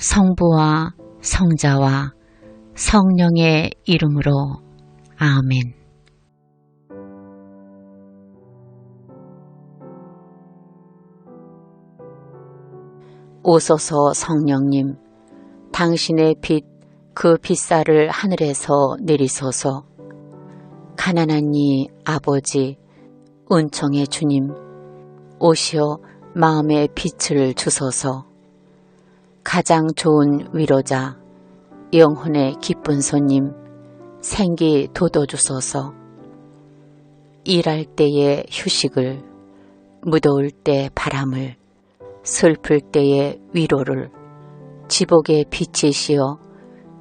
성부와 성자와 성령의 이름으로 아멘. 오소서 성령님, 당신의 빛, 그 빛살을 하늘에서 내리소서. 가난한 이 아버지, 은총의 주님, 오시어 마음의 빛을 주소서. 가장 좋은 위로자, 영혼의 기쁜 손님, 생기 돋워주소서. 일할 때의 휴식을, 무더울 때 바람을, 슬플 때의 위로를, 지복의 빛이시여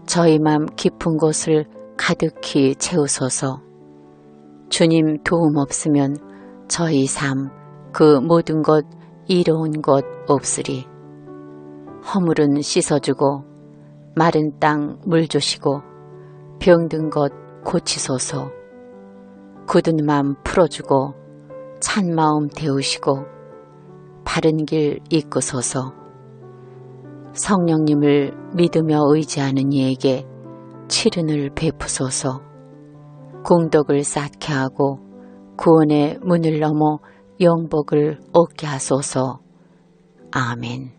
저희 맘 깊은 곳을 가득히 채우소서. 주님 도움 없으면 저희 삶 그 모든 것 이로운 것 없으리. 허물은 씻어주고 마른 땅 물 주시고 병든 것 고치소서. 굳은 맘 풀어주고 찬 마음 데우시고 바른 길 이끄소서. 성령님을 믿으며 의지하는 이에게 치른을 베푸소서. 공덕을 쌓게 하고 구원의 문을 넘어 영복을 얻게 하소서. 아멘.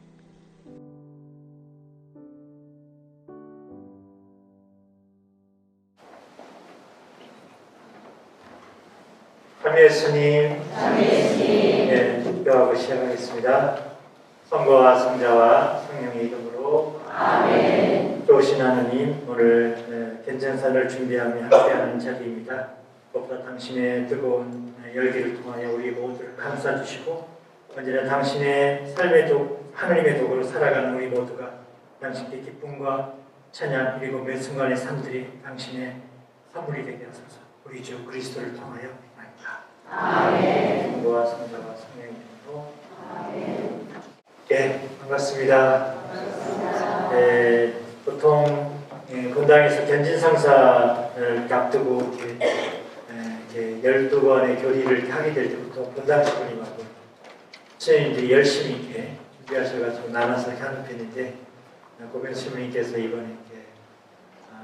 삼위 예수님, 네, 기도하고 시작하겠습니다. 성부와 성자와 성령의 이름으로 아멘. 좋으신 하나님, 오늘 견전사를 준비하며 함께하는 자리입니다. 무엇보다 당신의 뜨거운 열기를 통하여 우리 모두를 감싸주시고 언제나 당신의 삶의 하나님의 도구로 살아가는 우리 모두가 당신께 기쁨과 찬양 그리고 매 순간의 삶들이 당신의 선물이 되게 하소서. 우리 주 그리스도를 통하여 아멘. 성부와 성자와 성령의 이름으로 아멘. 네, 반갑습니다. 보통 본당에서 견진성사를 앞두고 이렇게 12번의 교리를 하게 될 때부터 본당 직원님하고 신부님들이 열심히 이렇게 준비하셔가지고 나눠서 하는 편인데 고백 신부님께서 이번에 이렇게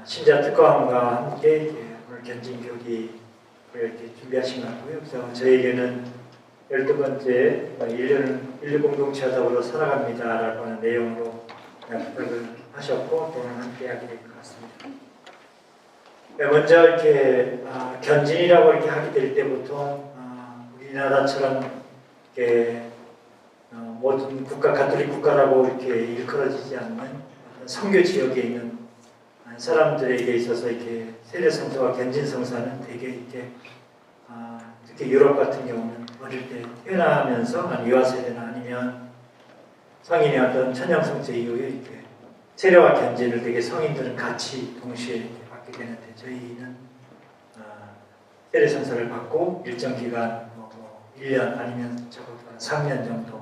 신자 특과함과 함께 오늘 견진 교리 이렇게 준비하신 것 같고요. 그래서 저에게는 12번째 1년 공동체 하다보러 살아갑니다 라고 하는 내용으로 부탁을 하셨고 또는 함께 하게 될 것 같습니다. 먼저 이렇게 견진이라고 이렇게 하게 될 때 보통 우리나라처럼 이렇게 모든 국가 가톨릭 국가라고 이렇게 일컬어지지 않는 선교 지역에 있는 사람들에게 있어서 이렇게 세례성사와 견진성사는 되게 이렇게 특히 유럽 같은 경우는 어릴 때 태어나면서 유아세대나 아니면 성인의 어떤 천연성체 이후에 이렇게 세례와 견진을 되게 성인들은 같이 동시에 이렇게 받게 되는데 저희는 세례성사를 받고 일정 기간 1년 아니면 적어도 한 3년 정도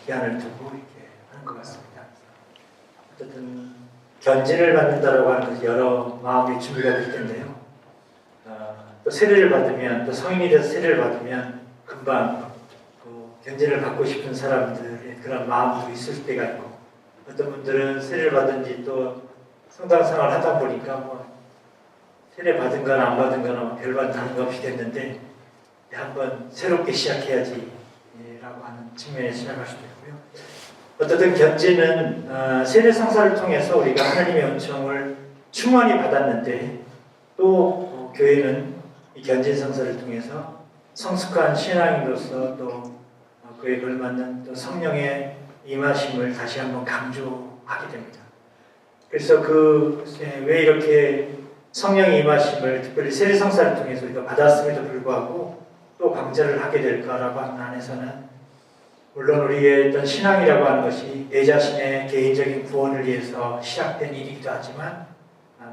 기한을 두고 이렇게 하는 것 같습니다. 어쨌든 견진을 받는다라고 하는 것이 여러 마음의 준비가 될 텐데요. 또 세례를 받으면 또 성인이 돼서 세례를 받으면 금방 견진을 받고 싶은 사람들의 그런 마음도 있을 때가 있고 어떤 분들은 세례를 받은 지 또 성당 생활을 하다 보니까 뭐 세례 받은 거나 안 받은 거나 별반 다른 거 없이 됐는데 한번 새롭게 시작해야지 라고 하는 측면에 시작할 수도 있고요. 어쨌든 견진은 세례 성사를 통해서 우리가 하나님의 은총을 충만히 받았는데 또 교회는 이 견진 성사를 통해서 성숙한 신앙인으로서 또 그에 걸맞는 또 성령의 임하심을 다시 한번 강조하게 됩니다. 그래서 왜 이렇게 성령의 임하심을 특별히 세례 성사를 통해서 우리가 받았음에도 불구하고 또 강조를 하게 될까라고 하는 안에서는 물론 우리의 어떤 신앙이라고 하는 것이 내 자신의 개인적인 구원을 위해서 시작된 일이기도 하지만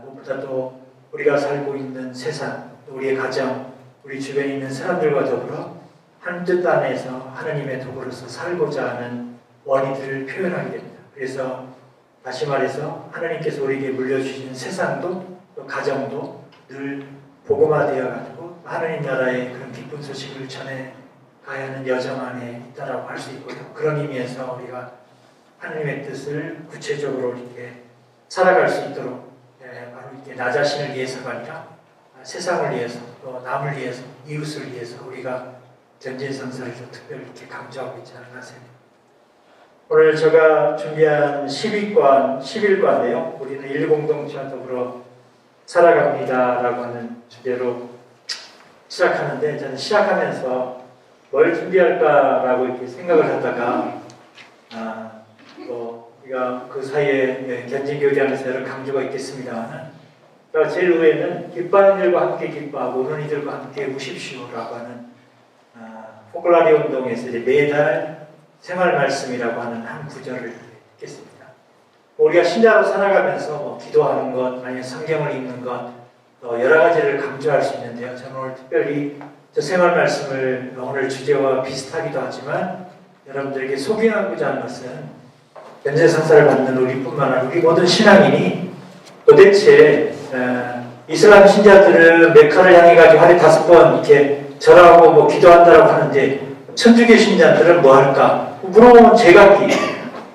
무엇보다도 우리가 살고 있는 세상, 우리의 가정, 우리 주변에 있는 사람들과 더불어 한 뜻 안에서 하나님의 도구로서 살고자 하는 원인들을 표현하게 됩니다. 그래서 다시 말해서 하나님께서 우리에게 물려주신 세상도 또 가정도 늘 복음화되어 가지고 하나님 나라의 그런 기쁜 소식을 전해 가야 하는 여정 안에 있다라고 할 수 있고요. 그런 의미에서 우리가 하나님의 뜻을 구체적으로 이렇게 살아갈 수 있도록 바로 이렇게 나 자신을 위해서가 아니라 세상을 위해서 또 남을 위해서 이웃을 위해서 우리가 전진성사를 좀 특별히 이렇게 강조하고 있지 않나 생각합니다. 오늘 제가 준비한 11과인데요. 우리는 일공동체와 더불어 살아갑니다라고 하는 주제로 시작하는데 저는 시작하면서 뭘 준비할까라고 이렇게 생각을 하다가 우리가 그 사이에 견진교리하면서 여러 강조가 있겠습니다만 제일 후에는 기뻐하는 이들과 함께 기뻐하고 우는 이들과 함께 우십시오라고 하는 포클라리 운동에서 이제 매달 생활 말씀이라고 하는 한 구절을 읽겠습니다. 우리가 신자로 살아가면서 기도하는 것, 아니면 성경을 읽는 것, 여러 가지를 강조할 수 있는데요. 저는 오늘 특별히 저 생활 말씀을 오늘 주제와 비슷하기도 하지만 여러분들에게 소개하고자 하는 것은 현재성사를 받는 우리뿐만 아니라 우리 모든 신앙인이 도대체 이슬람 신자들은 메카를 향해 가지고 하루에 5번 이렇게 절하고 기도한다라고 하는데 천주교 신자들은 뭐 할까? 물어보면 제각기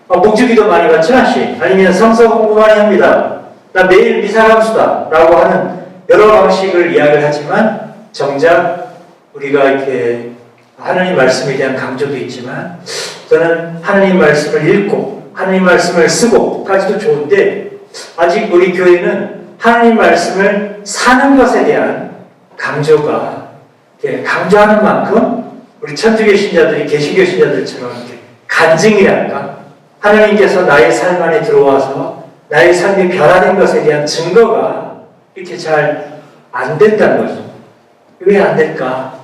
목주기도 많이 받지 않지? 아니면 성서 공부 많이 합니다. 나 매일 미사 감수다 라고 하는 여러 방식을 이야기를 하지만 정작 우리가 이렇게 하나님 말씀에 대한 강조도 있지만 저는 하나님 말씀을 읽고 하나님 말씀을 쓰고까지도 좋은데 아직 우리 교회는 하나님 말씀을 사는 것에 대한 강조가 강조하는 만큼 우리 천주교 신자들이 개신교 신자들처럼 간증이랄까 하나님께서 나의 삶 안에 들어와서 나의 삶이 변화된 것에 대한 증거가 이렇게 잘 안 된다는 거죠. 왜 안 될까?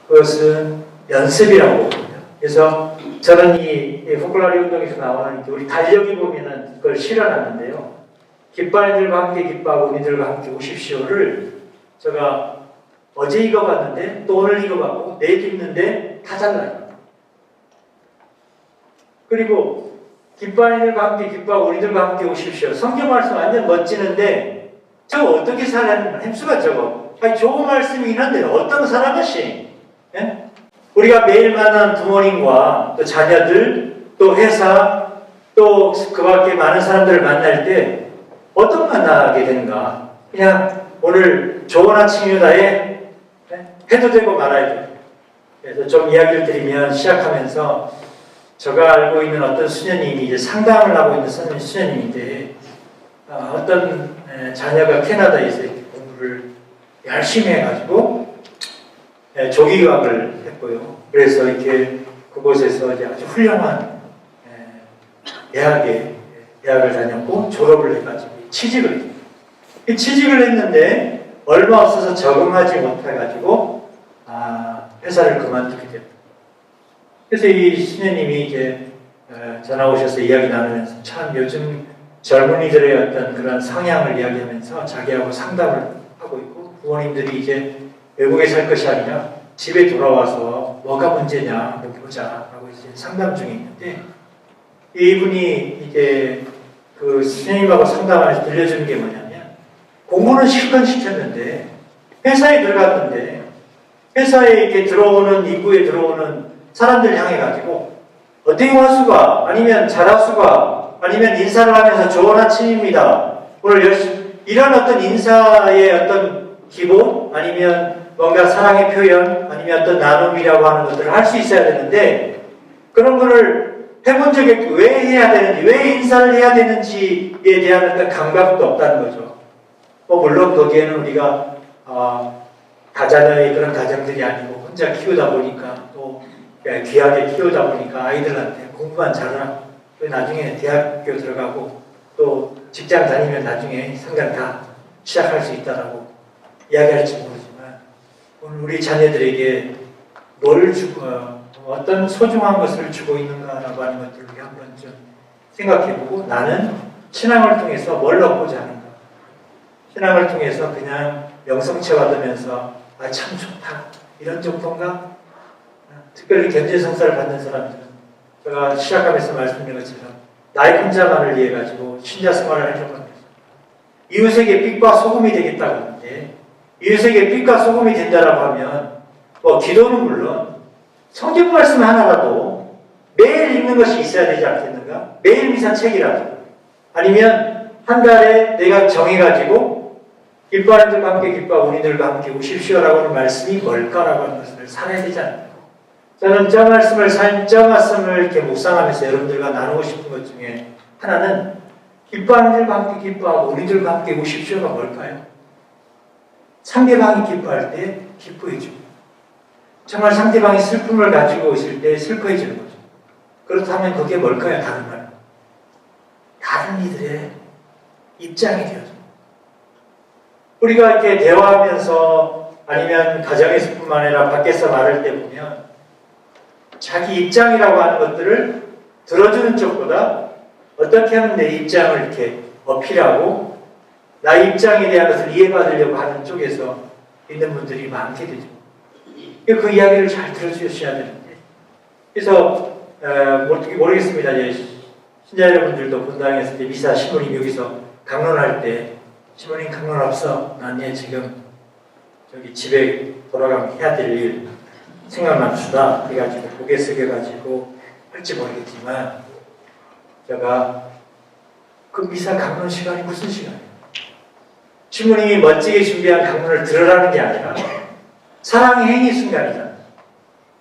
그것은 연습이라고 보거든요. 그래서 저는 이 포클라리 운동에서 나오는 우리 달력이 보면은 그걸 실어놨는데요. 기뻐하는 이들과 함께 기뻐하고 우는 이들과 함께 오십시오를 제가 어제 읽어봤는데 또 오늘 읽어봤고 내일 읽는데 다 달라요. 그리고 기뻐하는 이들과 함께 기뻐하고 우는 이들과 함께 오십시오. 성경 말씀 완전 멋지는데 저거 어떻게 살아는 햄수가 저거 좋은 말씀이긴 한데 어떤 사람이시? 예? 우리가 매일 만나는 부모님과 또 자녀들 또 회사 또 그 밖에 많은 사람들을 만날 때 어떤 만나게 되는가? 그냥 오늘 좋은 아침이다에 해도 되고 말아야 돼. 그래서 좀 이야기를 드리면 시작하면서 제가 알고 있는 어떤 수녀님이 이제 상담을 하고 있는 수녀님인데 어떤 자녀가 캐나다에서 공부를 열심히 해가지고 조기유학을 했고요. 그래서 이렇게 그곳에서 이제 아주 훌륭한 대학을 다녔고 졸업을 해가지고 취직을 했어요. 취직을 했는데 얼마 없어서 적응하지 못해가지고 회사를 그만두게 됐다. 그래서 이 수녀님이 이제 전화 오셔서 이야기 나누면서 참 요즘 젊은이들의 어떤 그런 성향을 이야기하면서 자기하고 상담을 하고 있고 부모님들이 이제 외국에 살 것이 아니라 집에 돌아와서 뭐가 문제냐 한번 보자라고 이제 상담 중에 있는데 이분이 이제 그 스님하고 상담하면서 들려주는 게 뭐냐면 공부는 실컷 시켰는데 회사에 들어갔는데 회사에 이렇게 들어오는 입구에 들어오는 사람들 향해 가지고 어떻게 와수가 아니면 잘하수가 아니면 인사를 하면서 좋은 아침입니다. 오늘 열심히 이런 어떤 인사의 어떤 기본 아니면 뭔가 사랑의 표현 아니면 어떤 나눔이라고 하는 것들을 할 수 있어야 되는데 그런 거를 해본 적이 없고 왜 해야 되는지 왜 인사를 해야 되는지에 대한 어떤 감각도 없다는 거죠. 물론 거기에는 우리가 다자녀의 그런 가정들이 아니고 혼자 키우다 보니까 또 귀하게 키우다 보니까 아이들한테 공부만 잘하라. 나중에 대학교 들어가고 또 직장 다니면 나중에 상관 다 시작할 수 있다라고 이야기할지 모르지만 오늘 우리 자녀들에게 뭘 주고 어떤 소중한 것을 주고 있는가라고 하는 것들을 한번 좀 생각해보고 나는 신앙을 통해서 뭘 얻고자 하는가. 신앙을 통해서 그냥 영성체 받으면서 참 좋다 이런 정도인가. 특별히 견제성사를 받는 사람들은 제가 시작하면서 말씀드린 것처럼 나의 혼자만을 위해 가지고 신자 생활을 하려고 합니다. 이웃에게 빛과 소금이 되겠다고 하는데 이웃에게 빛과 소금이 된다라고 하면 기도는 물론 성경 말씀 하나라도 매일 읽는 것이 있어야 되지 않겠는가? 있습니까? 매일 미사 책이라도 아니면 한 달에 내가 정해가지고 기뻐하는 들과 함께 기뻐하고 우리들과 함께 오십시오라고 하는 말씀이 뭘까라고 하는 것을 살아야 되지 않나요? 저는 저 말씀을 이렇게 묵상하면서 여러분들과 나누고 싶은 것 중에 하나는 기뻐하는 들과 함께 기뻐하고 우리들과 함께 오십시오가 뭘까요? 상대방이 기뻐할 때 기뻐해주고 정말 상대방이 슬픔을 가지고 있을 때 슬퍼해주는 거죠. 그렇다면 그게 뭘까요? 다른 말. 다른 이들의 입장이 되어줘. 우리가 이렇게 대화하면서 아니면 가정에서뿐만 아니라 밖에서 말할 때 보면 자기 입장이라고 하는 것들을 들어주는 쪽보다 어떻게 하면 내 입장을 이렇게 어필하고 나의 입장에 대한 것을 이해받으려고 하는 쪽에서 있는 분들이 많게 되죠. 그 이야기를 잘 들어주셔야 되는데 그래서 모르겠습니다. 신자 여러분들도 본당에서 미사 신부님 여기서 강론할 때 신부님 강론 없어. 난 지금 저기 집에 돌아가면 해야 될 일 생각납시다. 그래가지고 고개 숙여가지고 할지 모르겠지만 제가 그 미사 강론 시간이 무슨 시간이에요? 신부님이 멋지게 준비한 강론을 들으라는 게 아니라 사랑의 행위 순간이잖아요.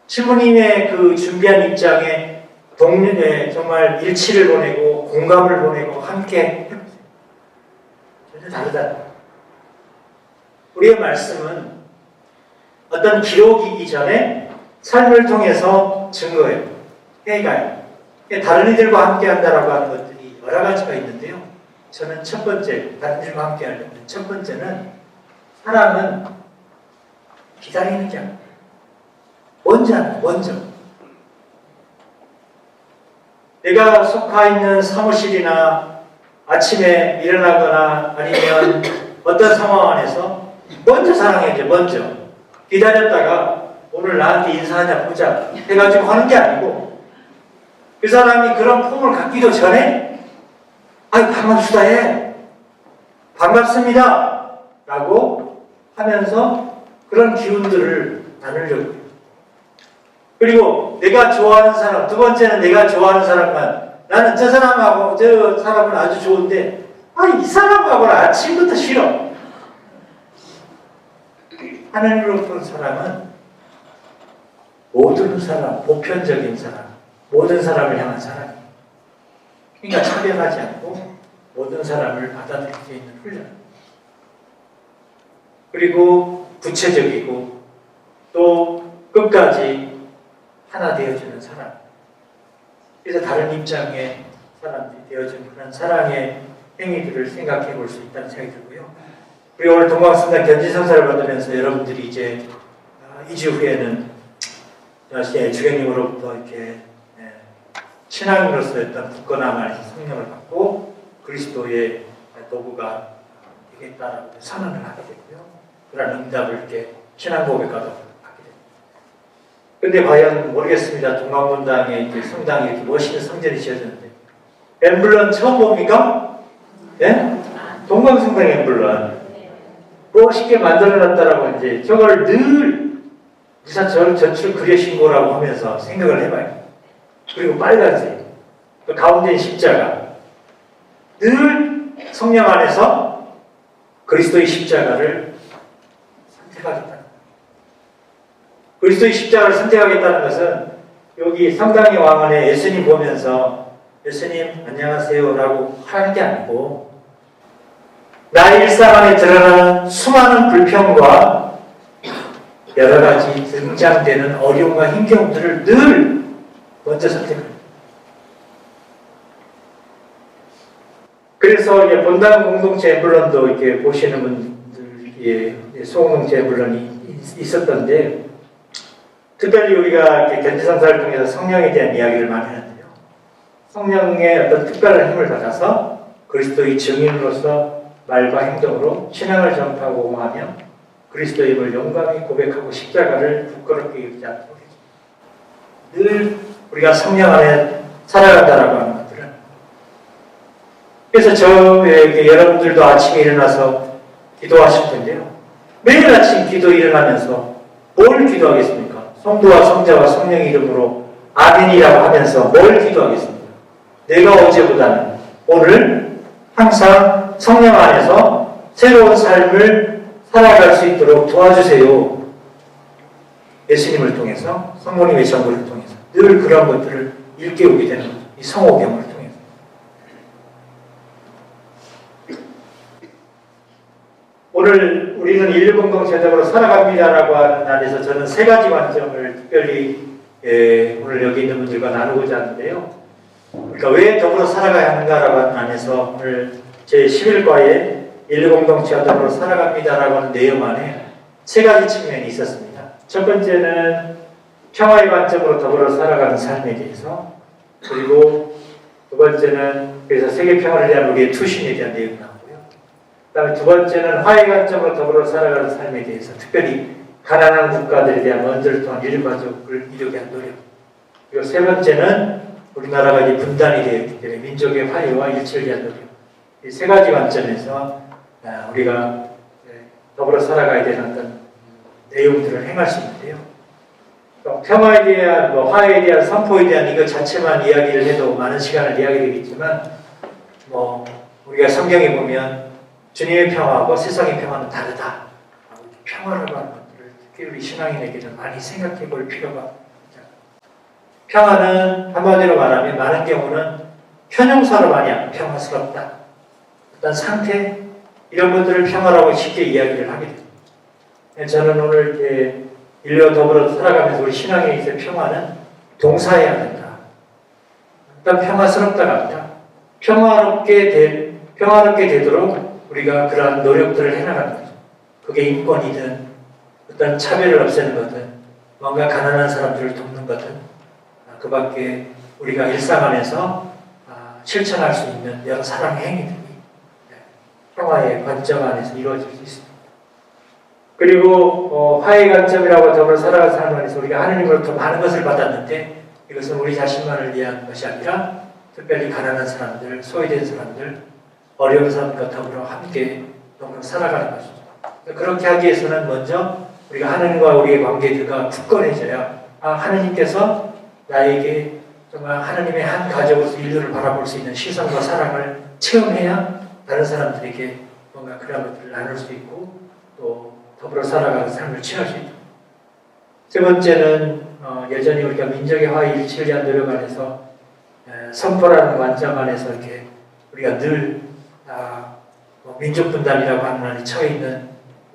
신부님의 그 준비한 입장에 동료에 정말 일치를 보내고 공감을 보내고 함께 해보세요. 전혀 다르다. 우리의 말씀은 어떤 기록이기 전에 삶을 통해서 증거해요. 해가요. 다른 이들과 함께 한다라고 하는 것들이 여러 가지가 있는데요. 저는 첫 번째, 다른 이들과 함께 하려면 첫 번째는 사람은 기다리는 게 아니에요. 먼저. 내가 속하 있는 사무실이나 아침에 일어나거나 아니면 어떤 상황 안에서 먼저 사랑해야죠. 먼저. 기다렸다가 오늘 나한테 인사하냐 보자 해가지고 하는 게 아니고 그 사람이 그런 폼을 갖기도 전에 반갑수다 해. 반갑습니다. 라고 하면서 그런 기운들을 나누려고 해요. 그리고 내가 좋아하는 사람, 두 번째는 내가 좋아하는 사람만 나는 저 사람하고 저 사람은 아주 좋은데 이 사람하고는 아침부터 싫어. 하나님으로 본 사람은 모든 사람, 보편적인 사람, 모든 사람을 향한 사람이에요. 그러니까 차별하지 않고 모든 사람을 받아들일 수 있는 훈련. 그리고 구체적이고 또 끝까지 하나 되어주는 사람. 그래서 다른 입장의 사람들이 되어주는 그런 사랑의 행위들을 생각해 볼 수 있다는 생각이 들고요. 우리 오늘 동방성당 견지성사를 받으면서 여러분들이 이제 2주 후에는 주객님으로부터 이렇게 신앙인으로서 어떤 굳건함 안에서 성령을 받고 그리스도의 도구가 되겠다라고 선언을 하게 되고요. 그런 응답을 이렇게 신앙 고백과도 하게 됩니다. 근데 과연 모르겠습니다. 동방문당에 이제 성당이 이렇게 멋있는 성전이 지어졌는데 엠블럼 처음 봅니까? 네? 동방성당 엠블럼 멋있게 만들어놨다라고 이제 저걸 늘 저출 그려신고라고 하면서 생각을 해봐요. 그리고 빨간색, 그 가운데 십자가. 늘 성령 안에서 그리스도의 십자가를 선택하겠다. 그리스도의 십자가를 선택하겠다는 것은 여기 성당의 왕원에 예수님 보면서 예수님 안녕하세요라고 하는 게 아니고 나의 일상 안에 드러나는 수많은 불평과 여러 가지 등장되는 어려움과 힘겨움들을 늘 먼저 선택합니다. 그래서 이제 본당 공동체 엠블럼도 이렇게 보시는 분들, 소공동체 엠블럼이 있었던데, 특별히 우리가 이렇게 견지성사를 통해서 성령에 대한 이야기를 많이 하는데요. 성령의 어떤 특별한 힘을 받아서 그리스도의 증인으로서 말과 행동으로 신앙을 전파하고 옹호하며 그리스도의 힘을 용감히 고백하고 십자가를 부끄럽게 여기지 않도록 해줍니다. 늘 우리가 성령 안에 살아간다라고 하는 것들은 그래서 여러분들도 아침에 일어나서 기도하실 텐데요. 매일 아침 기도 일어나면서 뭘 기도하겠습니까? 성부와 성자와 성령의 이름으로 아멘이라고 하면서 뭘 기도하겠습니까? 내가 어제보다는 오늘 항상 성령 안에서 새로운 삶을 살아갈 수 있도록 도와주세요. 예수님을 통해서, 성령님의 전부를 통해서 늘 그런 것들을 일깨우게 되는 거죠. 이 성호경을 통해서. 오늘 우리는 인류공동체적으로 살아갑니다라고 하는 날에서 저는 세 가지 관점을 특별히 오늘 여기 있는 분들과 나누고자 하는데요. 그러니까 왜 더불어 살아가야 하는가라고 하는 안에서 오늘 제 11과에 인류공동체와 더불어 살아갑니다라고 하는 내용 안에 세 가지 측면이 있었습니다. 첫 번째는 평화의 관점으로 더불어 살아가는 삶에 대해서, 그리고 두 번째는 그래서 세계 평화를 위한 우리의 투신에 대한 내용이 나오고요. 그다음에 두 번째는 화해의 관점으로 더불어 살아가는 삶에 대해서, 특별히 가난한 국가들에 대한 원조를 통한 인류가족을 이루게 한 노력. 그리고 세 번째는 우리나라가 이제 분단이 되어 있기 때문에 민족의 화해와 일치를 위한 노력. 이 세 가지 관점에서 우리가 더불어 살아가야 되는 어떤 내용들을 행할 수 있는데요. 평화에 대한, 화해에 대한, 선포에 대한 이것 자체만 이야기를 해도 많은 시간을 이야기하게 되겠지만, 우리가 성경에 보면 주님의 평화하고 세상의 평화는 다르다. 평화라고 하는 것들을 특히 우리 신앙인에게는 많이 생각해 볼 필요가 있습니다. 평화는 한마디로 말하면 많은 경우는 편용사로 많이 평화스럽다. 어떤 상태, 이런 것들을 평화라고 쉽게 이야기를 하게 됩니다. 저는 오늘 이렇게 인류와 더불어 살아가면서 우리 신앙에 있어 평화는 동사해야 된다. 일단 평화스럽다가 아니라 평화롭게 되도록 우리가 그러한 노력들을 해나가는 거죠. 그게 인권이든 어떤 차별을 없애는 거든 뭔가 가난한 사람들을 돕는 거든 그 밖에 우리가 일상 안에서 실천할 수 있는 여러 사랑의 행위들이 평화의 관점 안에서 이루어질 수 있습니다. 그리고 화해의 관점이라고 더불어 살아가는 삶 안에서 우리가 하느님으로부터 많은 것을 받았는데 이것은 우리 자신만을 위한 것이 아니라 특별히 가난한 사람들, 소외된 사람들, 어려운 사람과 더불어 함께 더불어 살아가는 것이죠. 그렇게 하기 위해서는 먼저 우리가 하느님과 우리의 관계가 굳건해져야 하느님께서 나에게 정말 하느님의 한 가족으로서 인류를 바라볼 수 있는 시선과 사랑을 체험해야 다른 사람들에게 뭔가 그런 것들을 나눌 수 있고 또 더불어 살아가는 삶을 취할 수 있다. 세 번째는 여전히 우리가 민족의 화해 일치를 위한 노력 안에서 선포라는 관점 안에서 이렇게 우리가 늘 민족 분단이라고 하는 안에 처해 있는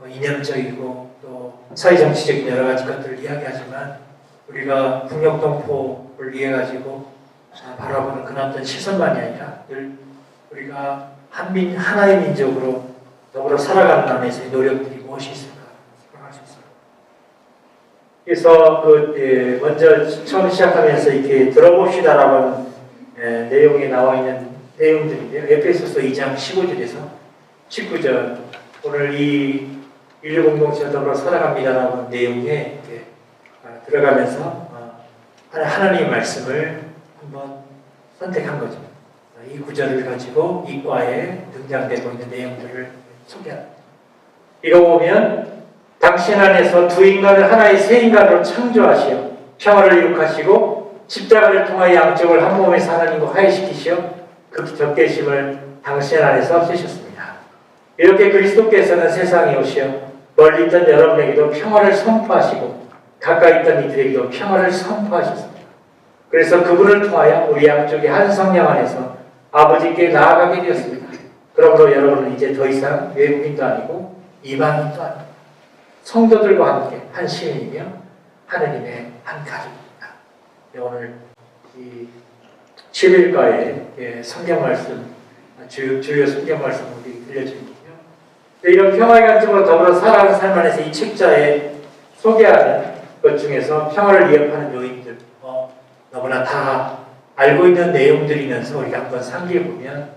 이념적이고 또 사회정치적인 여러 가지 것들을 이야기하지만 우리가 북녘동포를 위해 가지고 바라보는 그런 어떤 시선만이 아니라 늘 우리가 하나의 민족으로 더불어 살아가는 안에서의 노력들이 무엇이 있을까 생각할 수 있습니다. 그래서 먼저 처음 시작하면서 이렇게 들어봅시다라고 하는 내용에 나와 있는 내용들인데요. 에베소서 2장 15절에서 19절 오늘 이 인류공동체와 더불어 살아갑니다라고 하는 내용에 이렇게 들어가면서 하나님의 말씀을 한번 선택한 거죠. 이 구절을 가지고 이 과에 등장되고 있는 내용들을 소개합니다. 이거 보면 당신 안에서 두 인간을 하나의 새 인간으로 창조하시어 평화를 이룩하시고 십자가를 통하여 양쪽을 한 몸에서 하나님과 화해시키시어 그 적개심을 당신 안에서 쓰셨습니다. 이렇게 그리스도께서는 세상에 오시어 멀리 있던 여러분에게도 평화를 선포하시고 가까이 있던 이들에게도 평화를 선포하셨습니다. 그래서 그분을 통하여 우리 양쪽의 한 성령 안에서 아버지께 나아가게 되었습니다. 그러므로 여러분은 이제 더 이상 외국인도 아니고 이방인도 아니고 성도들과 함께 한 시민이며 하느님의 한 가족입니다. 오늘 이 11과의 성경 말씀, 주요 성경 말씀 우리 들려주거든요. 이런 평화의 관점으로 더불어 살아가는 삶 안에서 이 책자에 소개하는 것 중에서 평화를 위협하는 요인들, 너무나 다 알고 있는 내용들이면서 우리가 한번 상기해 보면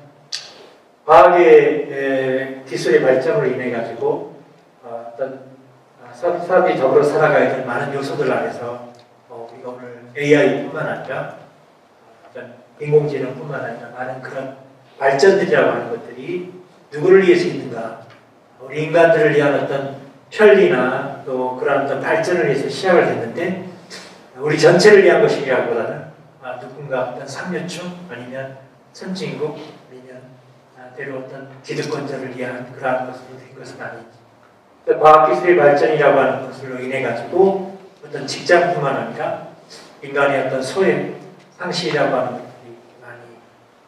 과학의 기술의 발전으로 인해 가지고 어떤 사람이 더불어 살아가야 될 많은 요소들 안에서 우리가 오늘 AI뿐만 아니라 어떤 인공지능뿐만 아니라 많은 그런 발전들이라고 하는 것들이 누구를 위해서 있는가? 우리 인간들을 위한 어떤 편리나 또 그런 어떤 발전을 위해서 시작을 했는데 우리 전체를 위한 것이라기보다는 누군가 어떤 상류층 아니면 선진국 아니면 때로 어떤 기득권자를 위한 그러한 것으로 된 것은 아니지. 과학기술의 발전이라고 하는 것으로 인해 가지고 어떤 직장뿐만 아니라 인간의 어떤 소외, 상실이라고 하는 것들이 많이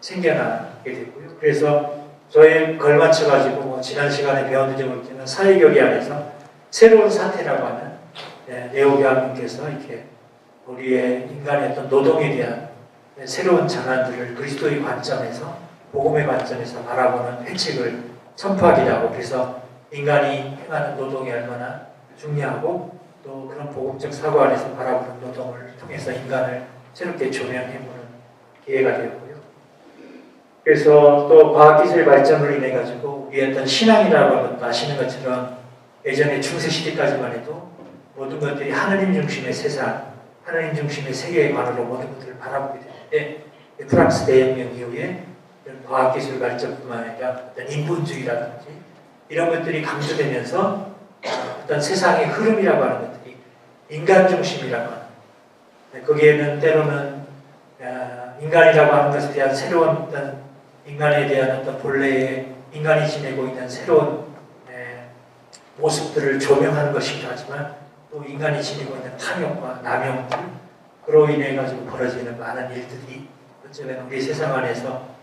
생겨나게 되고요. 그래서 저에 걸맞춰 가지고 지난 시간에 배웠는지 모르겠지만 사회교리 안에서 새로운 사태라고 하는 네오교황님께서 이렇게 우리의 인간의 어떤 노동에 대한 새로운 장안들을 그리스도의 관점에서 복음의 관점에서 바라보는 회칙을 선포하기도 하고 그래서 인간이 행하는 노동이 얼마나 중요하고 또 그런 복음적 사고 안에서 바라보는 노동을 통해서 인간을 새롭게 조명해보는 기회가 되었고요. 그래서 또 과학기술 발전으로 인해 가지고 우리의 어떤 신앙이라고 하는 것도 아시는 것처럼 예전에 중세시대까지만 해도 모든 것들이 하느님 중심의 세상, 하느님 중심의 세계관으로 모든 것들을 바라보게 되는데 프랑스 대혁명 이후에 이런 과학기술 발전뿐만 아니라 어떤 인본주의라든지 이런 것들이 강조되면서 어떤 세상의 흐름이라고 하는 것들이 인간 중심이라고 하는 거기에는 때로는 인간이라고 하는 것에 대한 새로운 어떤 인간에 대한 어떤 본래의 인간이 지내고 있는 새로운 모습들을 조명하는 것이기도 하지만 또 인간이 지니고 있는 탐욕과 남용들 그로 인해 가지고 벌어지는 많은 일들이 어쩌면 우리 세상 안에서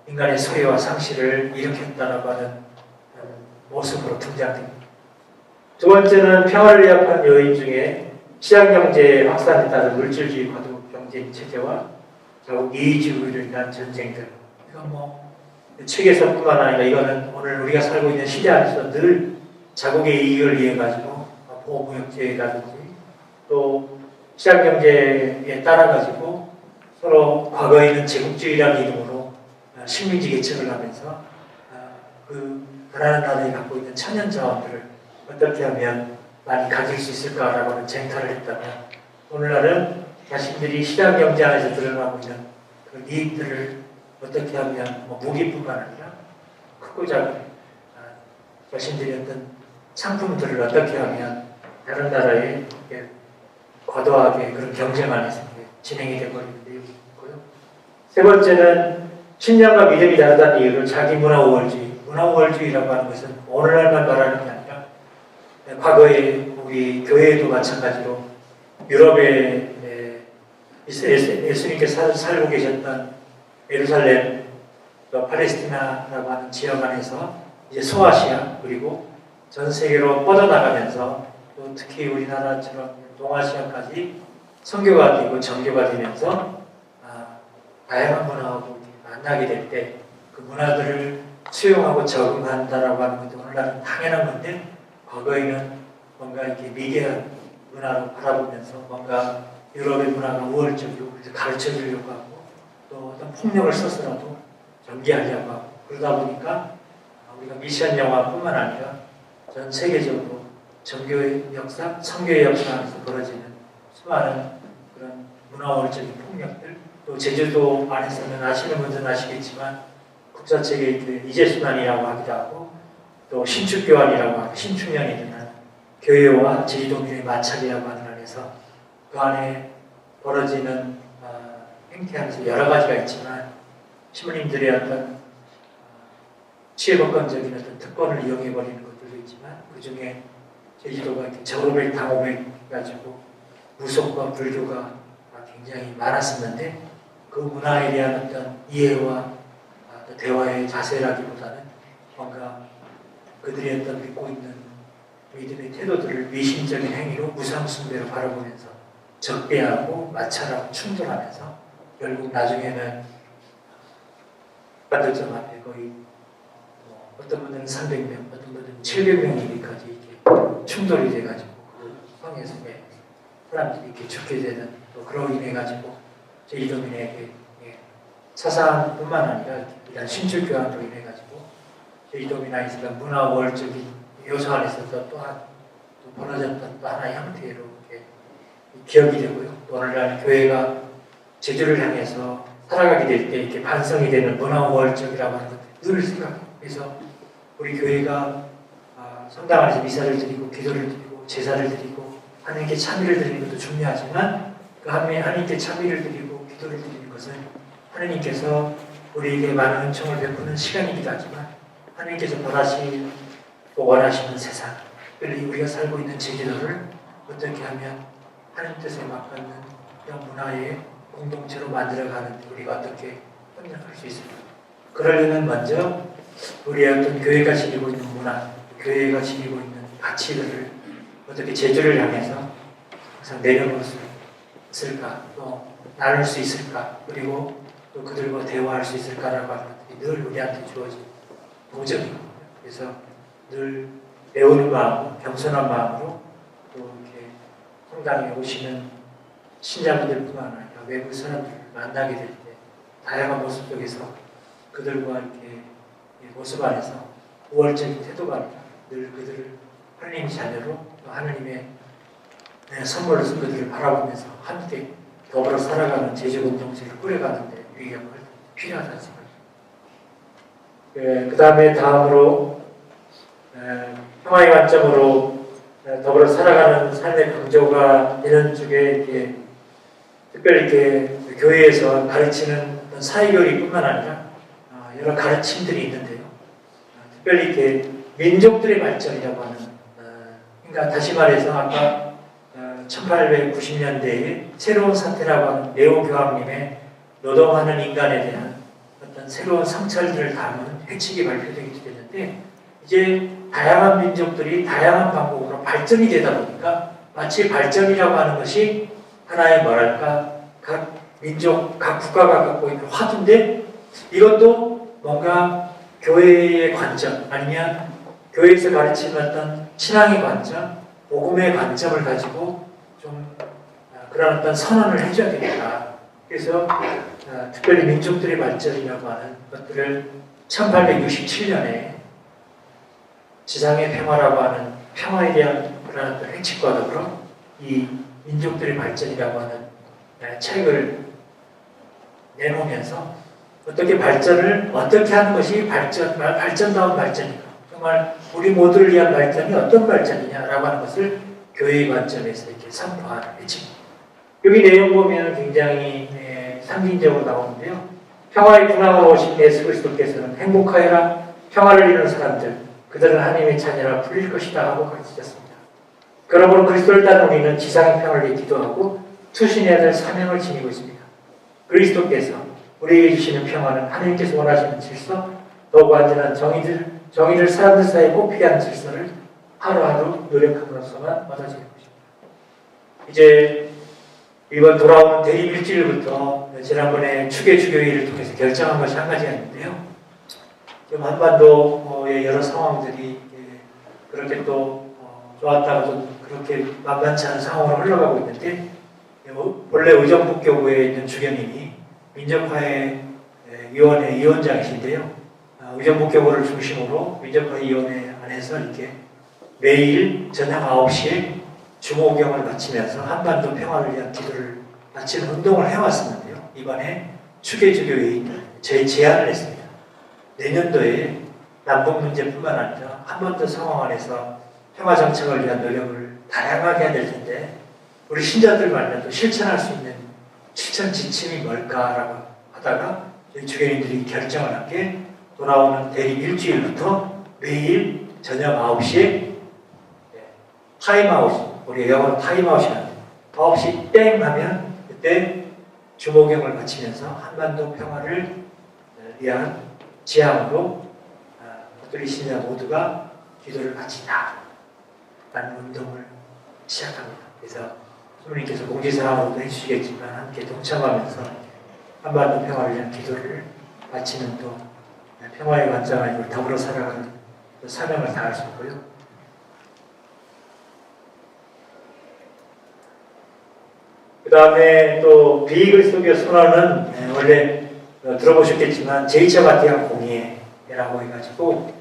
인간의 소외와 상실을 일으켰다라고 하는 모습으로 등장됩니다. 두 번째는 평화를 위협한 요인 중에 시장경제 확산에 따른 물질주의 과도 경제 체제와 자국 이익주의를 위한 전쟁들. 이건 뭐 책에서뿐만 아니라 이거는 오늘 우리가 살고 있는 시대 안에서 늘 자국의 이익을 위해 가지고 보호무역제라든지 또 시장경제에 따라 가지고 서로 과거에는 제국주의라는 이름으로 식민지 개척을 하면서 그 가난한 나라에 갖고 있는 천연 자원들을 어떻게 하면 많이 가질 수 있을까라고 하는 쟁탈을 했다면 오늘날은 자신들이 시장 경제 안에서 드러나고 있는 그 이익들을 어떻게 하면 무기뿐만 아니라 크고 작은 자신들의 어떤 상품들을 어떻게 하면 다른 나라에 과도하게 그런 경쟁 안에서 진행이 되버리는 내용이 있고요. 세 번째는 신념과 믿음이 다르다는 이유로 자기 문화 우월주의, 문화 우월주의라고 하는 것은 오늘날만 말하는 게 아니라 과거에 우리 교회에도 마찬가지로 유럽에 예수님께서 살고 계셨던 예루살렘, 또 팔레스티나라고 하는 지역 안에서 이제 소아시아 그리고 전 세계로 뻗어나가면서 또 특히 우리나라처럼 동아시아까지 선교가 되고 정교가 되면서 다양한 문화하고 만나게 될 때 그 문화들을 수용하고 적응한다라고 하는 것도 오늘날은 당연한 건데 과거에는 뭔가 이렇게 미개한 문화로 바라보면서 뭔가 유럽의 문화가 우월적이고 그래서 가르쳐 주려고 하고 또 어떤 폭력을 써서라도 전개하려고 하고 그러다 보니까 우리가 미션 영화뿐만 아니라 전 세계적으로 정교의 역사, 선교의 역사 안에서 벌어지는 수많은 그런 문화우월적인 폭력들 또 제주도 안에서는 아시는 분들은 아시겠지만 국사책에 이재순환이라고 하기도 하고 또 신축교환이라고 하고 신축년이 되는 교회와 제주도민의 마찰이라고 하는 안에서 그 안에 벌어지는 행태 안에서 여러 가지가 있지만 시민님들의 어떤 치외법권적인 어떤 특권을 이용해버리는 것들도 있지만 그 중에 제주도가 이렇게 저로백 당오백 가지고 무속과 불교가 굉장히 많았었는데 그 문화에 대한 어떤 이해와 대화의 자세라기보다는 뭔가 그들이 어떤 믿고 있는 믿음의 태도들을 미신적인 행위로 무상숭배로 바라보면서 적대하고 마찰하고 충돌하면서 결국 나중에는 반대점 앞에 거의 어떤 분들은 300명, 어떤 분들은 700명이기까지 이렇게 충돌이 돼가지고 그 성에서 사람들이 이렇게 죽게 되는 또 그로 인해 가지고 제주도민에게 사상뿐만 아니라 이런 신출교환으로 인해 가지고 제주도민 안에서 문화월적인 요소 안에서도 또한 또 벌어졌던 또 하나의 형태로 이렇게 기억이 되고요. 또 오늘날 교회가 제주를 향해서 살아가게 될 때 이렇게 반성이 되는 문화월적이라고 하는 것을 늘 생각해요. 그래서 우리 교회가 성당 안에서 미사를 드리고 기도를 드리고 제사를 드리고 하나님께 참여를 드리는 것도 중요하지만 그 하나님께 참여를 드리고 기도를 드리는 것은 하느님께서 우리에게 많은 은총을 베푸는 시간이기도 하지만 하느님께서 바라시고 원하시는 세상, 특별히 우리가 살고 있는 제주도를 어떻게 하면 하나님 뜻에 맞닿는 이런 문화의 공동체로 만들어가는 우리가 어떻게 협력할 수 있을까? 그러려면 먼저 우리의 어떤 교회가 지니고 있는 문화, 교회가 지니고 있는 가치들을 어떻게 제주를 향해서 항상 내려놓을 수 있을까? 또 나눌 수 있을까? 그리고 또 그들과 대화할 수 있을까라고 하는 것들이 늘 우리한테 주어진 도전이거든요. 그래서 늘 배우는 마음, 겸손한 마음으로 또 이렇게 성당에 오시는 신자분들뿐만 아니라 외부 사람들을 만나게 될 때 다양한 모습 속에서 그들과 이렇게 모습 안에서 우월적인 태도가 아니라 늘 그들을 하나님의 자녀로 또 하나님의 선물로서 그들을 바라보면서 함께 더불어 살아가는 제주 공동체를 꾸려가는 데 이 역할이 필요하다는 생각입니다. 그 다음에 다음으로 평화의 관점으로 더불어 살아가는 삶의 강조가 되는 쪽에 이렇게 특별히 이렇게 교회에서 가르치는 사회교리뿐만 아니라 여러 가르침들이 있는데요. 특별히 이렇게 민족들의 발전이라고 하는 그러니까 다시 말해서 아까 1890년대에 새로운 사태라고 하는 네오 교황님의 노동하는 인간에 대한 어떤 새로운 성찰들을 담은 회칙이 발표되기도 됐는데 이제 다양한 민족들이 다양한 방법으로 발전이 되다 보니까 마치 발전이라고 하는 것이 하나의 뭐랄까 각 민족, 각 국가가 갖고 있는 화두인데 이것도 뭔가 교회의 관점 아니면 교회에서 가르치는 어떤 신앙의 관점, 복음의 관점을 가지고 좀 그런 어떤 선언을 해줘야 되겠다. 그래서 특별히 민족들의 발전이라고 하는 것들을 1867년에 지상의 평화라고 하는 평화에 대한 그런 어떤 회칙과 더불어 이 민족들의 발전이라고 하는 책을 내놓으면서 어떻게 발전을 어떻게 하는 것이 발전다운 발전인가 정말 우리 모두를 위한 발전이 어떤 발전이냐라고 하는 것을 교회의 관점에서 이렇게 선포하는 회칙입니다. 여기 내용 보면 굉장히 상징적으로 나오는데요. 평화의 군왕으로 오신 예수 그리스도께서는 행복하여라 평화를 이루는 사람들 그들은 하나님의 자녀라 불릴 것이다 하고 가르치셨습니다. 그러므로 그리스도를 따른 우리는 지상의 평화를 위해 기도하고 투신해야 될 사명을 지니고 있습니다. 그리스도께서 우리에게 주시는 평화는 하나님께서 원하시는 질서, 더욱 완전한 정의를 사람들 사이에 꼭 필요한 질서를 하루하루 노력함으로써만 얻어지는 것입니다. 이제 이번 돌아오는 대립 일주일부터 지난번에 추계주교회를 통해서 결정한 것이 한 가지가 있는데요. 지금 한반도의 여러 상황들이 그렇게 또 좋았다가도 그렇게 만만치 않은 상황으로 흘러가고 있는데 본래 의정부교구에 있는 주교님이 민족화의 위원회 위원장이신데요. 의정부교구를 중심으로 민족화위원회 안에서 이렇게 매일 저녁 9시에 주모경을 마치면서 한반도 평화를 위한 기도를 마치는 운동을 해왔었는데요. 이번에 추계주교회에 저희 제안을 했습니다. 내년도에 남북 문제뿐만 아니라 한반도 상황 안에서 평화 정착을 위한 노력을 다양하게 해야 될 텐데 우리 신자들만이라도 실천할 수 있는 실천 지침이 뭘까라고 하다가 저희 주교님들이 결정을 한 게 돌아오는 대립 일주일부터 매일 저녁 9시에 타임아웃, 우리가 영어로 타임아웃이라는데 9시 땡 하면 그때 주모경을 마치면서 한반도 평화를 위한 지향으로 우리 신자 모두가 기도를 바친다 라는 운동을 시작합니다. 그래서 주님께서 공지사항으로도 해주시겠지만 함께 동참하면서 한반도 평화를 위한 기도를 바치는 또 평화의 관점을 더불어 살아가는 사명을 다할 수 있고요. 그 다음에 또 비그리스도교 선언은 원래 들어보셨겠지만 제2차 바티칸 공의회라고 해가지고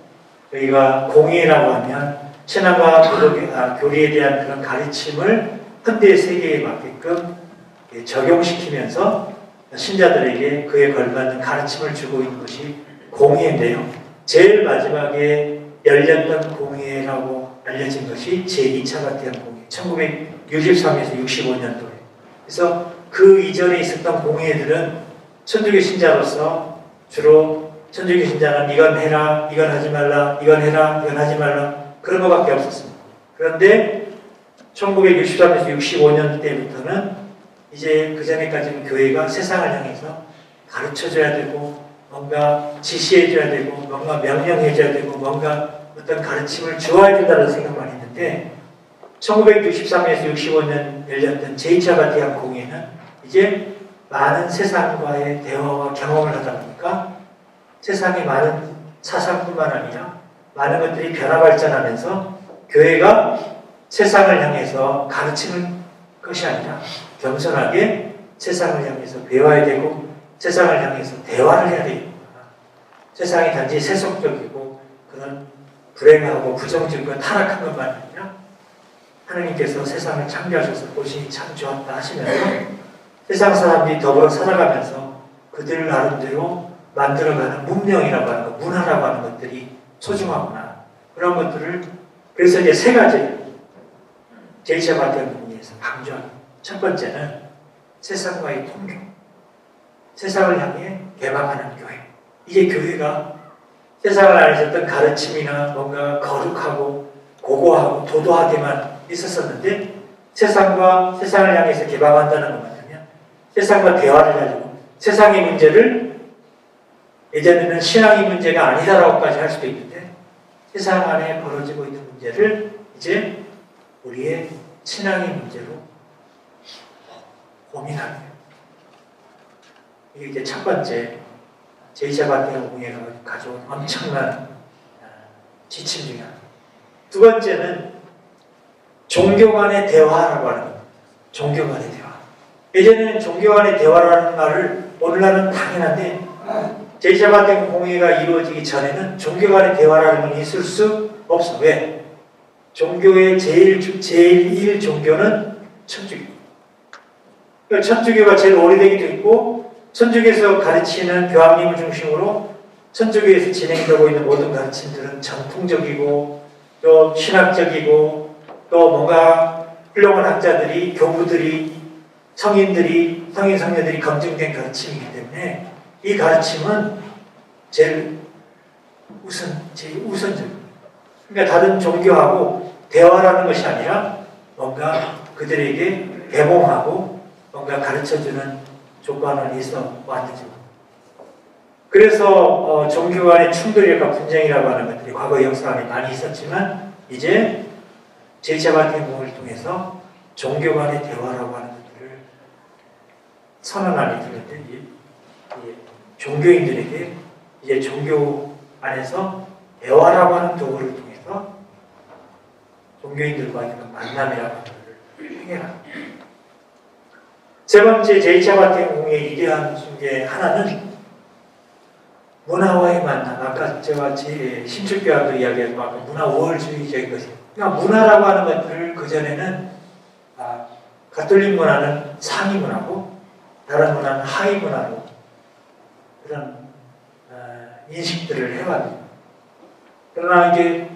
저희가 공의회라고 하면 신앙과 교리에 대한 그런 가르침을 현대 세계에 맞게끔 적용시키면서 신자들에게 그에 걸맞는 가르침을 주고 있는 것이 공의회인데요. 제일 마지막에 열렸던 공의회라고 알려진 것이 제2차 바티칸 공의회 1963에서 65년도에 그래서 그 그 이전에 있었던 공예들은 천주교 신자로서 주로 천주교 신자는 이건 해라, 이건 하지 말라, 이건 해라, 이건 하지 말라 그런 것밖에 없었습니다. 그런데 1963에서 65년 때부터는 이제 그 전에까지는 교회가 세상을 향해서 가르쳐줘야 되고 뭔가 지시해줘야 되고 뭔가 명령해줘야 되고 뭔가 어떤 가르침을 주어야 된다는 생각만 했는데 1963년에서 65년 열렸던 제2차 바티칸 공예는 이제 많은 세상과의 대화와 경험을 하다 보니까 세상의 많은 사상뿐만 아니라 많은 것들이 변화 발전하면서 교회가 세상을 향해서 가르치는 것이 아니라 겸손하게 세상을 향해서 배워야 되고 세상을 향해서 대화를 해야 되겠구나. 세상이 단지 세속적이고 그런 불행하고 부정적이고 타락한 것만 아니라 하나님께서 세상을 창조하셔서 보시니 참 좋았다 하시면서 세상 사람들이 더불어 살아가면서 그들 나름대로 만들어가는 문명이라고 하는 것, 문화라고 하는 것들이 소중하구나. 그런 것들을 그래서 이제 세 가지 제2차 바티칸 공예에서 강조합니다. 첫 번째는 세상과의 통교, 세상을 향해 개방하는 교회. 이게 교회가 세상을 안에서 어떤 가르침이나 뭔가 거룩하고 고고하고 도도하게만 있었었는데 세상과 세상을 향해서 개방한다는 건 뭐냐면 세상과 대화를 가지고 세상의 문제를 예전에는 신앙의 문제가 아니다라고까지 할 수도 있는데 세상 안에 벌어지고 있는 문제를 이제 우리의 신앙의 문제로 고민하는 거예요. 이게 이제 첫 번째 제2차 바티칸 공예가 가져온 엄청난 지침 중에 하나. 두 번째는 종교 간의 대화라고 하는 겁니다. 종교 간의 대화. 예전에는 종교 간의 대화라는 말을 오늘날은 당연한데 제2차 바티칸 공예가 이루어지기 전에는 종교 간의 대화라는 건 있을 수 없어. 왜? 종교의 제일 종교는 천주교. 천주교가 제일 오래되기도 했고 천주교에서 가르치는 교황님을 중심으로 천주교에서 진행되고 있는 모든 가르침들은 정통적이고 또 신학적이고 또 뭔가 훌륭한 학자들이 교부들이 성인들이 성인 성녀들이 검증된 가르침이기 때문에 이 가르침은 제일 우선적입니다. 그러니까 다른 종교하고 대화라는 것이 아니라 뭔가 그들에게 개봉하고 뭔가 가르쳐주는 조건이 있어 왔죠. 그래서 종교 간의 충돌이나 분쟁이라고 하는 것들이 과거 역사 안에 많이 있었지만 이제 제2차 바티칸 공예를 통해서 종교 간의 대화라고 하는 것들을 선언하게 되는데 종교인들에게 이제 종교 안에서 대화라고 하는 도구를 통해서 종교인들과의 만남이라고 하는 것을 행해합니다. 세 번째 제2차 바티칸 공예의 이대한 중에 하나는 문화와의 만남. 아까 제가 신축교화도 이야기했고 아까 문화 우월주의적인 것이. 그러니까 문화라고 하는 것들을 그전에는 가톨릭 문화는 상위 문화고 다른 문화는 하위 문화로 그런 인식들을 해왔습니다. 그러나 이제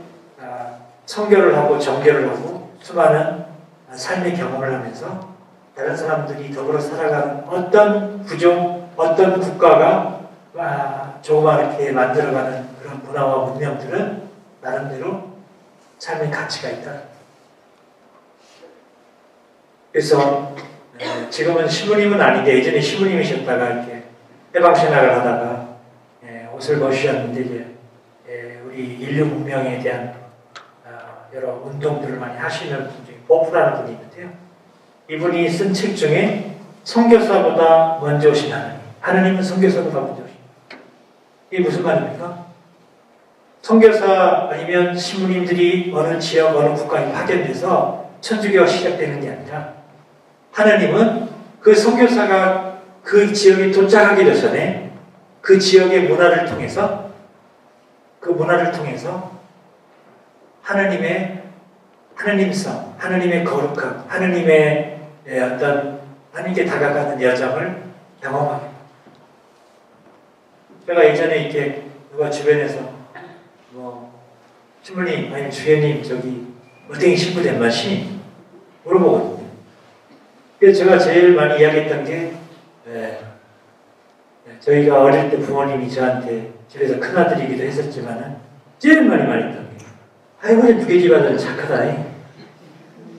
선교를 하고 정교를 하고 수많은 삶의 경험을 하면서 다른 사람들이 더불어 살아가는 어떤 부족, 어떤 국가가 조그맣게 만들어가는 그런 문화와 문명들은 나름대로 삶의 가치가 있다. 그래서 지금은 시부님은 아닌데 예전에 시부님이셨다가 이렇게 해방신학을 하다가 옷을 벗으셨는데 이제 우리 인류 문명에 대한 여러 운동들을 많이 하시는 분 중에 보프라는 분이 있는데요. 이분이 쓴 책 중에 선교사보다 먼저 오신 하나님. 하나님은 선교사보다 먼저 오신. 이게 무슨 말입니까? 선교사 아니면 신부님들이 어느 지역, 어느 국가에 파견돼서 천주교가 시작되는 게 아니라 하나님은 그 선교사가 그 지역에 도착하기 전에 그 지역의 문화를 통해서 하나님성, 하나님의 거룩함, 하나님의 어떤 하나님께 다가가는 여정을 경험하게. 제가 예전에 이렇게 누가 주변에서 신부님 아니면 주연님 저기 어떻게 신부된 맛이 물어보거든요. 그래서 제가 제일 많이 이야기했던 게 저희가 어릴 때 부모님이 저한테 집에서 큰아들이기도 했었지만은 제일 많이 말했던 게 아이고 누구 집 아들은 착하다.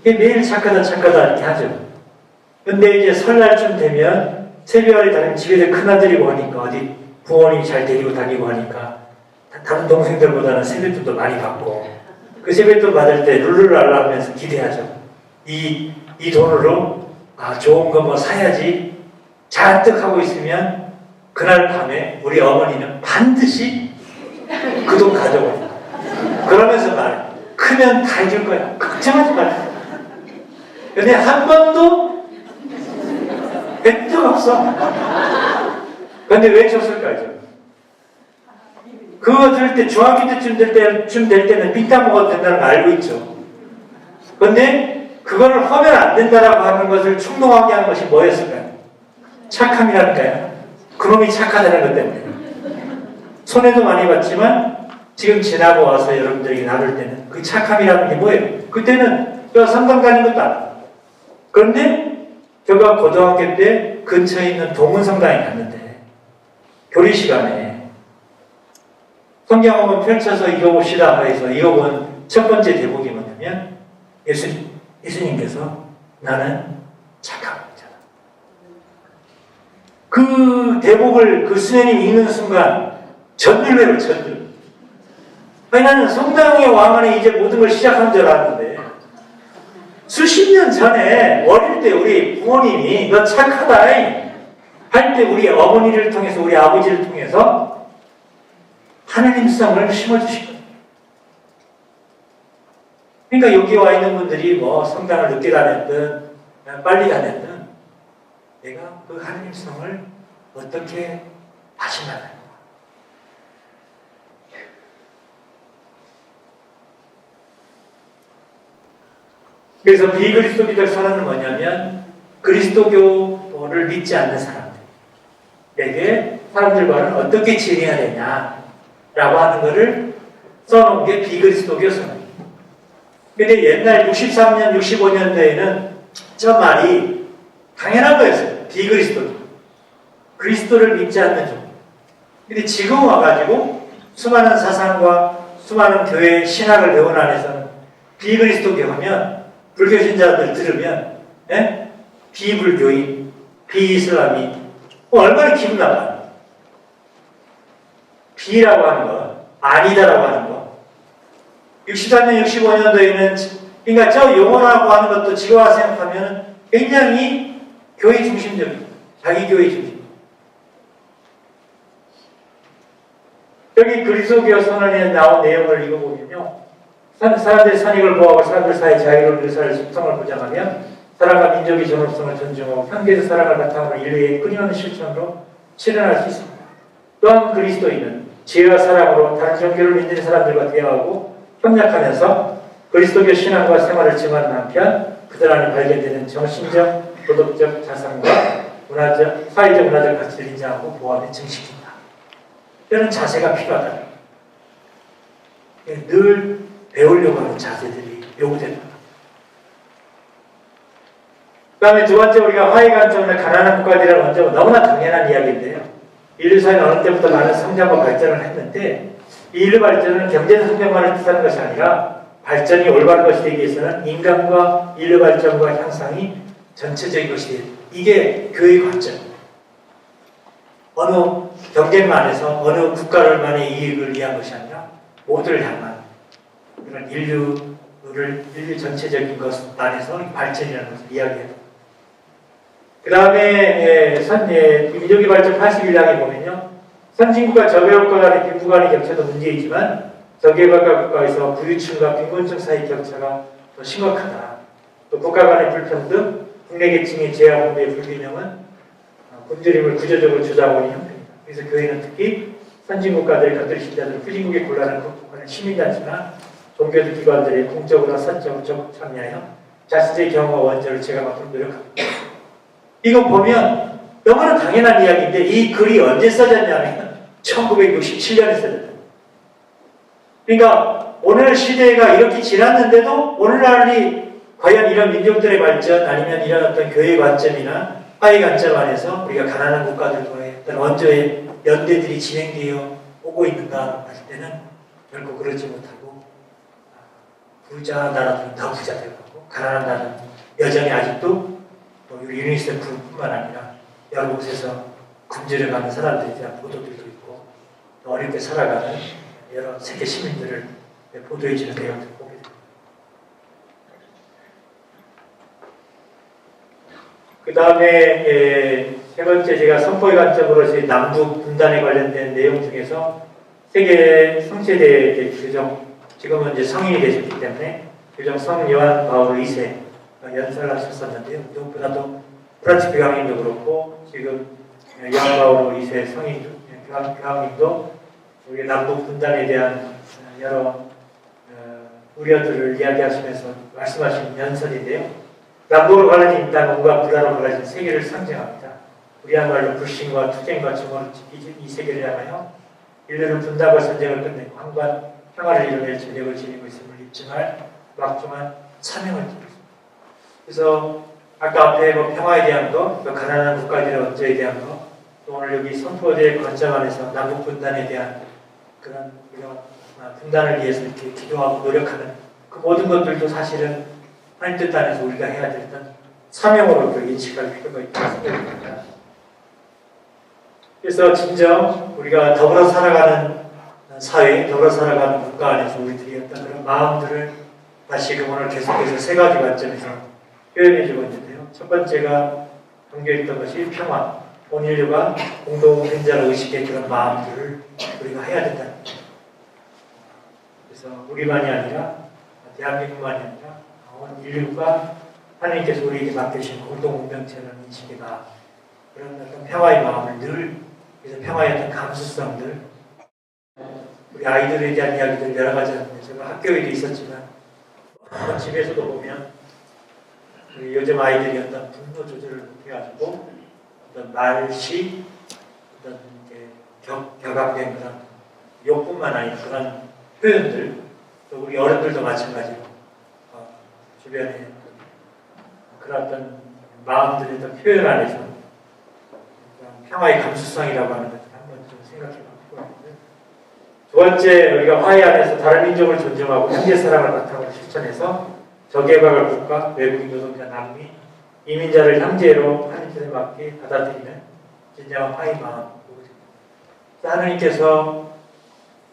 이게 매일 착하다 이렇게 하죠. 근데 이제 설날쯤 되면 새벽에 다니면 집에서 큰아들이고 하니까 어디 부모님이 잘 데리고 다니고 하니까 다른 동생들보다는 세뱃돈도 많이 받고 그 세뱃돈 받을 때 룰루랄라 하면서 기대하죠. 이 돈으로 좋은 거 뭐 사야지 잔뜩 하고 있으면 그날 밤에 우리 어머니는 반드시 그 돈 가져옵니다. 그러면서 말해. 크면 다 해줄 거야. 걱정하지 말라. 근데 한 번도 뵌 적 없어. 근데 왜 줬을까요? 그거 들 때, 중학교 때쯤 될 때는 빙탕 먹어도 된다는 거 알고 있죠. 근데 그거를 하면 안 된다라고 하는 것을 충동하게 하는 것이 뭐였을까요? 착함이라니까요. 그놈이 착하다는 것 때문에. 손해도 많이 봤지만 지금 지나고 와서 여러분들에게 나눌 때는 그 착함이라는 게 뭐예요? 그때는 저 성당 가는 것도 아니에요. 그런데 제가 고등학교 때 근처에 있는 동문성당에 갔는데 교리 시간에 성경 한번 펼쳐서 읽어봅시다 해서 읽어본 첫 번째 대목이 뭐냐면 예수님께서 나는 착한 자다. 그 대목을 그 수녀님이 읽는 순간 전율회로 전율. 아니 나는 성당의 왕 안에 이제 모든 걸 시작한 줄 알았는데 수십 년 전에 어릴 때 우리 부모님이 너 착하다 할 때 우리 어머니를 통해서 우리 아버지를 통해서 하느님 성을 심어주신 거예요. 그러니까 여기 와 있는 분들이 뭐 성당을 늦게 다녔든 빨리 다녔든 내가 그 하느님 성을 어떻게 다시 만나요? 그래서 비그리스도교적 선언은 뭐냐면 그리스도교를 믿지 않는 사람들에게 사람들과는 어떻게 지내야 되냐라고 하는 것을 써놓은 게 비그리스도교 선언입니다. 근데 옛날 63년, 65년대에는 저 말이 당연한 거였어요. 비그리스도교. 그리스도를 믿지 않는 종. 근데 지금 와가지고 수많은 사상과 수많은 교회 신학을 배운 안에서는 비그리스도교 하면 불교 신자들 들으면 비불교인, 비이슬람이 얼마나 기분 나빠요. 비라고 하는 거, 아니다라고 하는 거. 63년, 65년도에는 그러니까 저 용어라고 하는 것도 지금 와서 생각하면 굉장히 교회 중심적인, 자기 교회 중심. 여기 그리스도교 선언에 나온 내용을 읽어보면요. 사람들의 선익을 보호하고 사람들 사이의 자유로운 의사를 숙성을 보장하며 사람과 민족의 존엄성을 존중하고 현대에서 사랑을 바탕으로 인류의 끊임없는 실천으로 실현할 수 있습니다. 또한 그리스도인은 지혜와 사랑으로 다른 종교를 믿는 사람들과 대화하고 협력하면서 그리스도교 신앙과 생활을 증언하는 한편 그들 안에 발견되는 정신적, 도덕적 자산과 사회적 문화적 가치를 인정하고 보호하며 증식한다. 이런 자세가 필요하다. 늘 배우려고 하는 자세들이 요구된다. 그 다음에 두 번째 우리가 화해 관점으로 가난한 국가들이라고 먼저 너무나 당연한 이야기인데요. 인류 사회는 어느 때부터 많은 성장과 발전을 했는데 이 인류 발전은 경제적 성장만을 뜻하는 것이 아니라 발전이 올바른 것이 되기 위해서는 인간과 인류 발전과 향상이 전체적인 것이 돼요. 이게 교의 관점입니다. 어느 경쟁만에서 어느 국가만의 이익을 위한 것이 아니라 모두를 향한 그런 인류 전체적인 것 안에서 발전이라는 것을 이야기해요. 그 다음에 민족의 발전 81장에 보면요. 선진국과 저배국가 간의 빈부 간의 격차도 문제이지만 저개발과 국가에서 부유층과 빈곤층 사이 격차가 더 심각하다. 또 국가 간의 불평등, 국내 계층의 제한 분배의 불균형은 굶주림을 구조적으로 조장하는 형태입니다. 그래서 교회는 특히 선진국가들, 가톨릭 신자들, 후진국의 곤란을 극복하는 시민단체나 종교적 기관들의 공적으로 사적으로 적극 참여하여 자신의 경험과 원조를 제공하도록 노력합니다. 이거 보면 너무나 당연한 이야기인데 이 글이 언제 써졌냐면 1967년에 써졌다. 그러니까 오늘 시대가 이렇게 지났는데도 오늘날이 과연 이런 민족들의 발전 아니면 이런 어떤 교회 관점이나 화해 관점 안에서 우리가 가난한 국가들과의 어떤 원조의 연대들이 진행되어 오고 있는가 할 때는 결코 그렇지 못하고 부자 나라들은 더 부자 되고 가난한 나라는 여전히 아직도 우리 유니세프뿐만 아니라 여러 곳에서 굶주려가는 사람들에 대한 보도들도 있고 또 어렵게 살아가는 여러 세계 시민들을 보도해주는 내용들을 보게 됩니다. 그 다음에 세 번째 제가 선포의 관점으로 남북 분단에 관련된 내용 중에서 세계 성세대의 교정, 지금은 이제 성인이 되셨기 때문에 교정 성 요한 바울 2세 연설하셨었는데요. 무엇보다도 프란치스 교황님도 그렇고 지금 요한 바울 2세 성인 교황님도 우리 남북 분단에 대한 여러 우려들을 이야기하시면서 말씀하신 연설인데요. 남북으로 갈라진 인간 온갖 불화로 갈라진 세계를 상징합니다. 우리야말로 불신과 투쟁과 증오를 지키지 이 세계를 향하여 인류는 분단과 전쟁을 끝내고 한관 평화를 이뤄낼 전력을 지니고 있음을 입증할 막중한 사명을 지고 있습니다. 그래서 아까 앞에 평화에 대한 것, 또 가난한 국가들의 원조에 대한 것, 또 오늘 여기 선포대의 관점 안에서 남북 분단에 대한 그런 분단을 위해서 이렇게 기도하고 노력하는 그 모든 것들도 사실은 하나님 뜻 안에서 우리가 해야 됐던 사명으로 인식할 필요가 있다고 생각합니다. 그래서 진정 우리가 더불어 살아가는 사회, 더불어 살아가는 국가 안에서 우리들이 어떤 그런 마음들을 다시금 오늘 계속해서 세 가지 관점에서 표현해 주고 있는데요. 첫 번째가 담겨있던 것이 평화, 온 인류가 공동 행자로 의식의 그런 마음들을 우리가 해야 된다는 거죠. 그래서 우리만이 아니라 대한민국만이 아니라 온 인류가 하나님께서 우리에게 맡겨주신 공동 운명체라는 인식의 마음, 그런 어떤 평화의 마음을 늘, 그래서 평화의 어떤 감수성들, 우리 아이들에 대한 이야기들 여러 가지 하는데 제가 학교에도 있었지만 집에서도 보면 우리 요즘 아이들이 어떤 분노 조절을 못해가지고 어떤 말시, 어떤 격압된 그런 욕뿐만 아니라 그런 표현들, 또 우리 어른들도 마찬가지로 주변에 그런 어떤 마음들의 어떤 표현 안에서 평화의 감수성이라고 하는 것을 한번 좀 생각해 보고 있는데, 두 번째, 우리가 화해 안에서 다른 민족을 존중하고 형제 사랑을 바탕으로 실천해서 저개발을 국가, 외국인 노동자, 난민, 이민자를 형제로 하나님께서 맞게 받아들이는 진정한 화해 마음. 하나님께서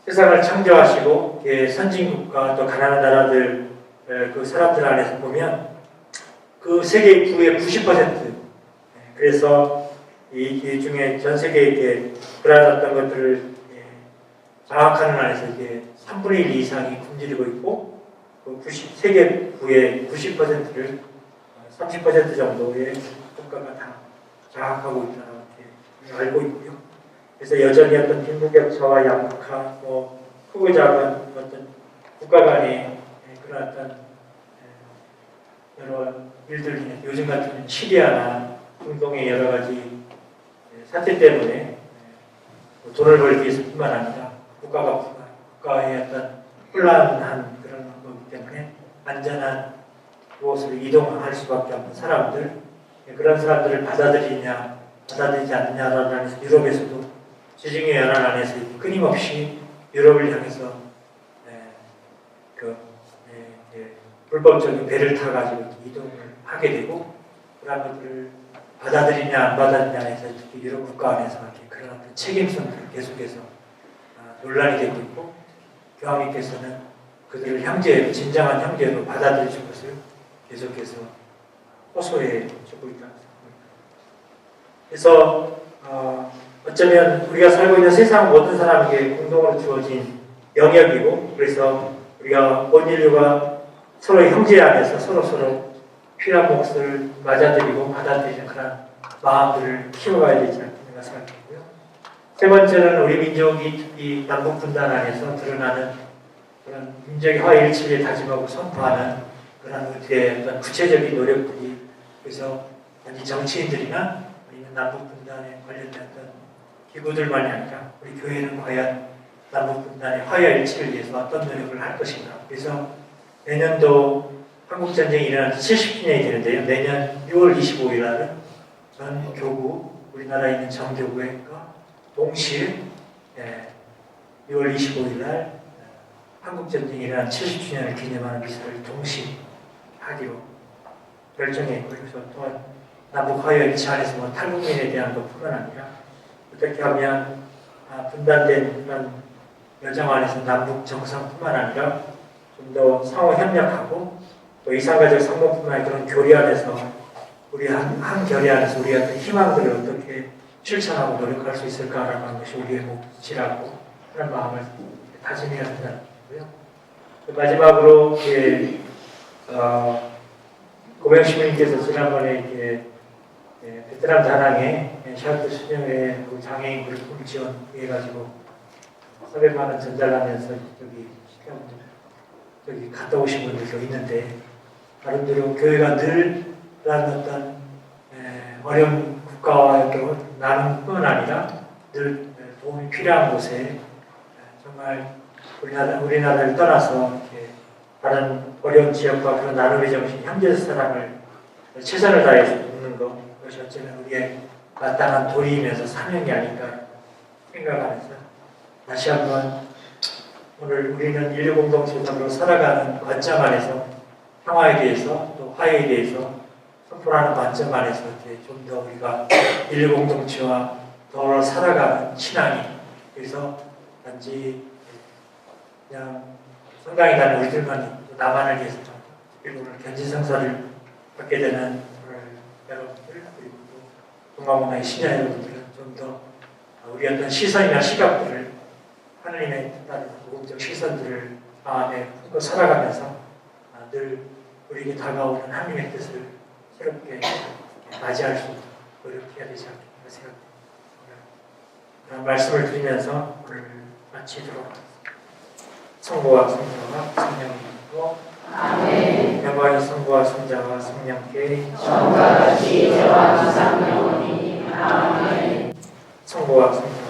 세상을 창조하시고 선진국가 또 가난한 나라들 그 사람들 안에서 보면 그 세계 부의 90% 그래서 이 중에 전 세계에 이렇게 불안했던 것들을 장악하는 안에서 이게 3분의 1 이상이 굶주리고 있고 그 세계 부의 90%를 30% 정도의 국가가 다 장악하고 있다고 이렇게 알고 있고요. 그래서 여전히 어떤 빈부격차와 양극화, 크고 작은 어떤 국가 간의 그런 어떤 여러 일들이 요즘 같은 시리아나 중동의 여러 가지 사태 때문에 돈을 벌기 위해서뿐만 아니라 국가의 어떤 혼란한 그런 거기 때문에 안전한 곳으로 이동할 수밖에 없는 사람들, 그런 사람들을 받아들이냐 받아들이지 않느냐라는 안에서 유럽에서도 지중해 연안 안에서 끊임없이 유럽을 향해서 불법적인 배를 타가지고 이동을 하게 되고 그런 것들을 받아들이냐 안 받아들이냐에서 특히 유럽 국가 안에서 그런 어떤 책임성들을 계속해서 논란이 되고 있고 교황님께서는 그들을 형제로 진정한 형제로 받아들이실 것을 계속해서 호소해 주고 있다는 생각입니다. 그래서 어쩌면 우리가 살고 있는 세상 모든 사람에게 공동으로 주어진 영역이고 그래서 우리가 온 인류가 서로의 형제 안에서 서로 필요한 몫을 맞아들이고 받아들이는 그런 마음들을 키워가야 되지 않겠는가 생각하고요. 세 번째는 우리 민족이 특히 남북 분단 안에서 드러나는 그런 민족의 화해 일치를 다짐하고 선포하는 그런 우리의 어떤 구체적인 노력들이 그래서 단지 정치인들이나 아니면 남북 분단에 관련된 어떤 기구들만이 아니라 우리 교회는 과연 남북 분단의 화해 일치를 위해서 어떤 노력을 할 것인가. 그래서 내년도 한국 전쟁이 일어난 지 70주년이 되는데요. 내년 6월 25일 날은 전 교구, 우리나라에 있는 정교구회과 동시에 6월 25일 날 한국 전쟁이 일어난 70주년을 기념하는 미사를 동시에 하기로 결정했고요. 그래서 또한 남북 화해 일치 안에서 탈북민에 대한 것뿐만 아니라 어떻게 하면 분단된 그런 여정 안에서 남북 정상뿐만 아니라 좀 더 상호 협력하고 또 이산가족 상봉뿐만 아니라 그런 교리 안에서 우리 한 결의 안에서 우리의 어떤 희망들을 어떻게 실천하고 노력할 수 있을까라는 하는 것이 우리의 몫이라고 하는 마음을 다짐해야 된다는 거고요. 마지막으로 고병 시민님께서 지난번에 베트남 다낭에 샤르트 수녀회 그 장애인 물품 지원해가지고 400만 원 전달하면서 여기 갔다 오신 분들도 있는데 나름대로 교회가 늘 그런 어떤 어려운 국가와 나눔뿐만 아니라 늘 도움이 필요한 곳에 정말 우리나라를 떠나서 이렇게 다른 어려운 지역과 그런 나눔의 정신, 형제 사랑을 최선을 다해서 돕는 것, 그것이 어쩌면 우리의 마땅한 도리이면서 사명이 아닐까 생각하면서 다시 한번 오늘 우리는 인류 공동체로 살아가는 관점 안에서 평화에 대해서 또 화해에 대해서 선포하는 관점 안에서 좀 더 우리가 인류 공동체와 더불어 살아가는 신앙이 그래서 단지 그냥 성당에 가는 우리들만 나만을 위해서 그리고 오늘 견진성사를 받게 되는 여러분들 그리고 또 동아문화의 신야 여러분들은 좀 더 우리 어떤 시선이나 시각들을 하나님의 뜻다른 복음적 시선들을 마음에 품고 살아가면서 늘 우리에게 다가오는 하나님의 뜻을 새롭게 맞이할 수 있도록 노력해야 되지 않겠나 생각합니다. 그런 말씀을 드리면서 오늘 마치도록 하겠습니다. 성부와 성자와 성령님으로 아멘. 영광이 성부와 성자와 성령께 전과 같이 이제와 항상 영원히 아멘. 성부와 성자